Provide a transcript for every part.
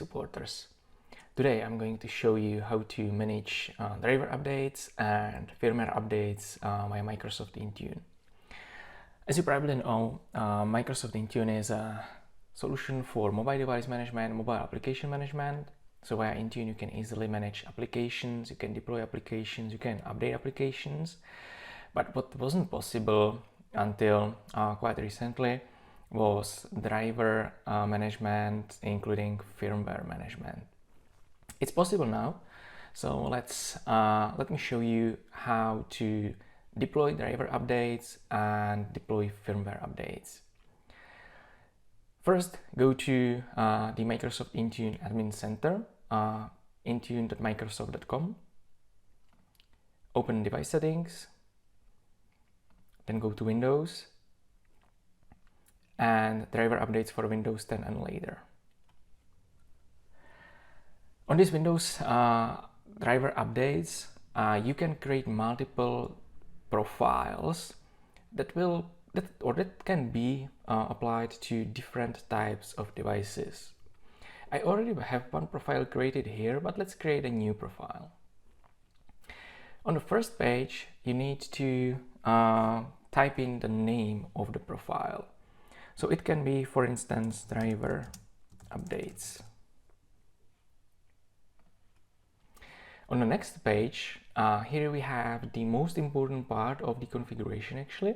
supporters. Today I'm going to show you how to manage driver updates and firmware updates via Microsoft Intune. As you probably know, Microsoft Intune is a solution for mobile device management, mobile application management. So via Intune you can easily manage applications, you can deploy applications, you can update applications. But what wasn't possible until quite recently was driver management, including firmware management. It's possible now, so let me show you how to deploy driver updates and deploy firmware updates. First, go to the Microsoft Intune Admin Center, intune.microsoft.com. Open Device Settings, then go to Windows and driver updates for Windows 10 and later. On this Windows driver updates, you can create multiple profiles that can be applied to different types of devices. I already have one profile created here, but let's create a new profile. On the first page, you need to type in the name of the profile. So it can be, for instance, driver updates. On the next page, here we have the most important part of the configuration actually,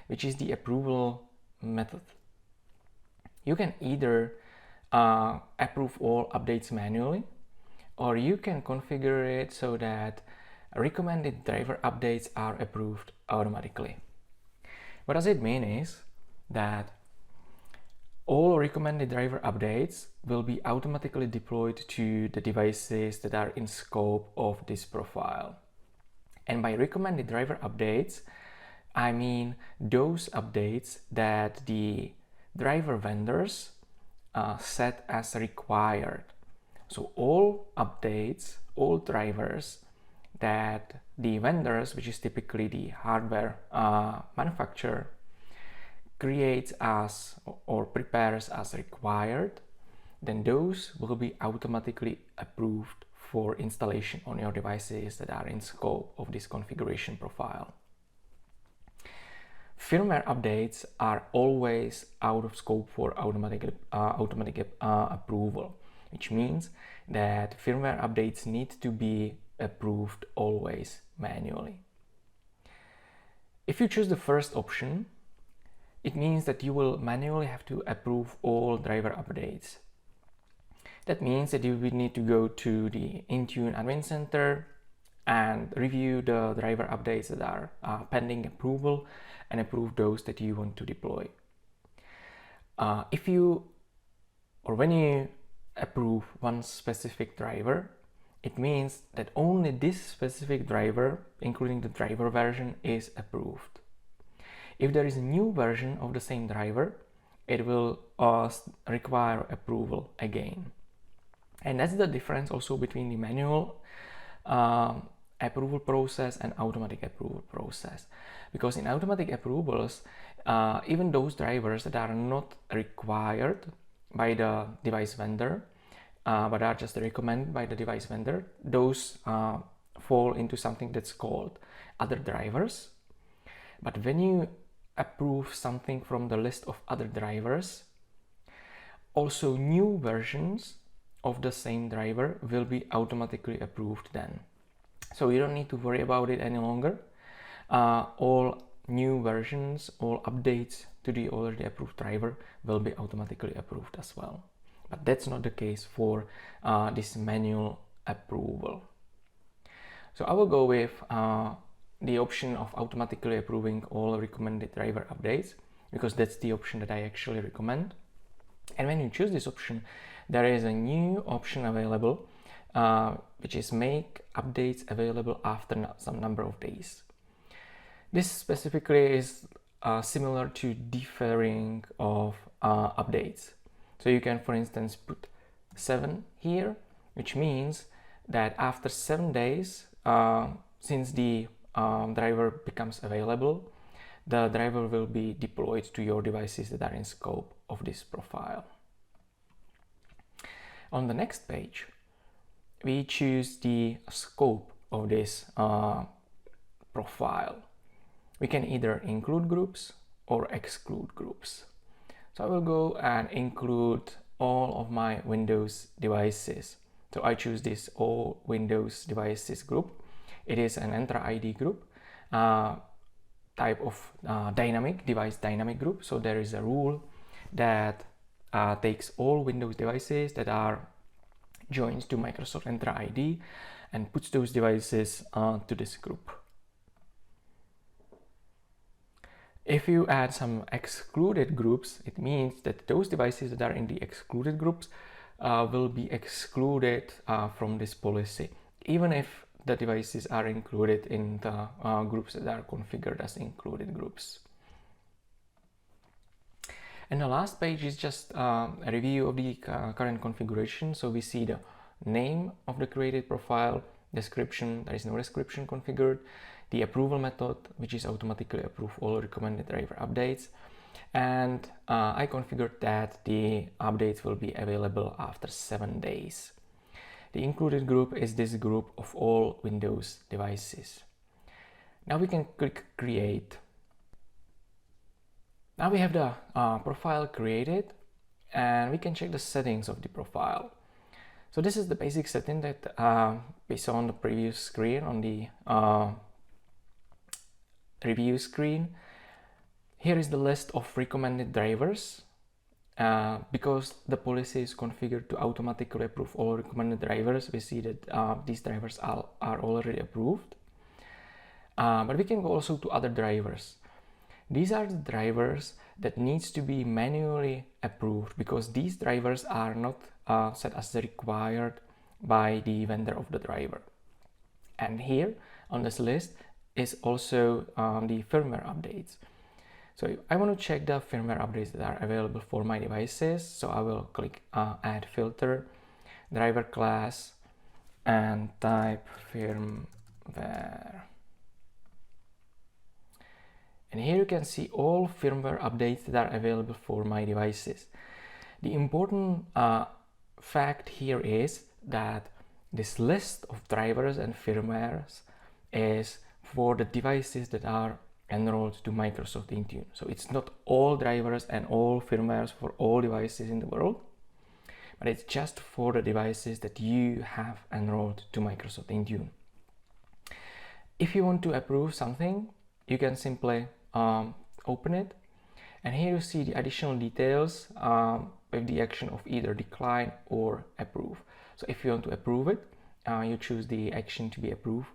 which is the approval method. You can either approve all updates manually, or you can configure it so that recommended driver updates are approved automatically. What does it mean is that all recommended driver updates will be automatically deployed to the devices that are in scope of this profile. And by recommended driver updates, I mean those updates that the driver vendors set as required. So all updates, all drivers that the vendors, which is typically the hardware manufacturer, creates as or prepares as required, then those will be automatically approved for installation on your devices that are in scope of this configuration profile. Firmware updates are always out of scope for automatic approval, which means that firmware updates need to be approved always manually. If you choose the first option, it means that you will manually have to approve all driver updates. That means that you will need to go to the Intune Admin Center and review the driver updates that are pending approval and approve those that you want to deploy. When you approve one specific driver, it means that only this specific driver, including the driver version, is approved. If there is a new version of the same driver, it will require approval again. And that's the difference also between the manual approval process and automatic approval process. Because in automatic approvals, even those drivers that are not required by the device vendor, but are just recommended by the device vendor, those fall into something that's called other drivers. But when you approve something from the list of other drivers, also new versions of the same driver will be automatically approved then. So you don't need to worry about it any longer. All new versions, all updates to the already approved driver will be automatically approved as well. But that's not the case for this manual approval. So I will go with the option of automatically approving all recommended driver updates, because that's the option that I actually recommend. And when you choose this option, there is a new option available, which is make updates available after some number of days. This specifically is similar to deferring of updates. So you can, for instance, put 7 here, which means that after 7 days, since the driver becomes available, the driver will be deployed to your devices that are in scope of this profile. On the next page, we choose the scope of this profile. We can either include groups or exclude groups. So I will go and include all of my Windows devices. So I choose this all Windows devices group. It is an Entra ID group, type of device dynamic group. So there is a rule that takes all Windows devices that are joined to Microsoft Entra ID and puts those devices to this group. If you add some excluded groups, it means that those devices that are in the excluded groups will be excluded from this policy, even if the devices are included in the groups that are configured as included groups. And the last page is just a review of the current configuration. So we see the name of the created profile, description, there is no description configured, the approval method, which is automatically approve all recommended driver updates, and I configured that the updates will be available after 7 days. The included group is this group of all Windows devices. Now we can click create. Now we have the profile created, and we can check the settings of the profile. So this is the basic setting that we saw on the previous screen, on the review screen. Here is the list of recommended drivers. Because the policy is configured to automatically approve all recommended drivers, we see that these drivers are already approved. But we can go also to other drivers. These are the drivers that needs to be manually approved because these drivers are not set as required by the vendor of the driver. And here on this list is also the firmware updates. So I want to check the firmware updates that are available for my devices. So I will click add filter, driver class, and type firmware. And here you can see all firmware updates that are available for my devices. The important fact here is that this list of drivers and firmwares is for the devices that are enrolled to Microsoft Intune. So it's not all drivers and all firmwares for all devices in the world, but it's just for the devices that you have enrolled to Microsoft Intune. If you want to approve something, you can simply open it, and here you see the additional details with the action of either decline or approve. So if you want to approve it, you choose the action to be approved,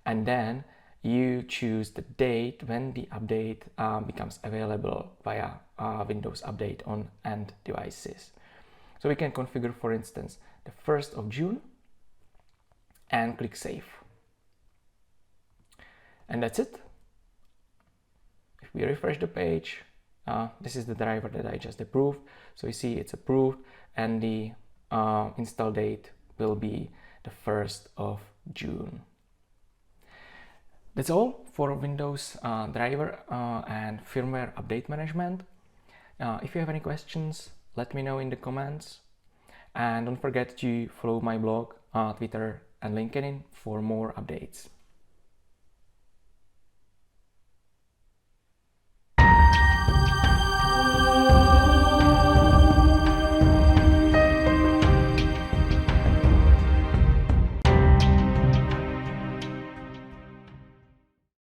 and then you choose the date when the update becomes available via Windows Update on end devices. So we can configure, for instance, the 1st of June and click Save. And that's it. If we refresh the page, this is the driver that I just approved. So you see it's approved, and the install date will be the 1st of June. That's all for Windows driver and firmware update management. If you have any questions, let me know in the comments. And don't forget to follow my blog, Twitter and LinkedIn for more updates.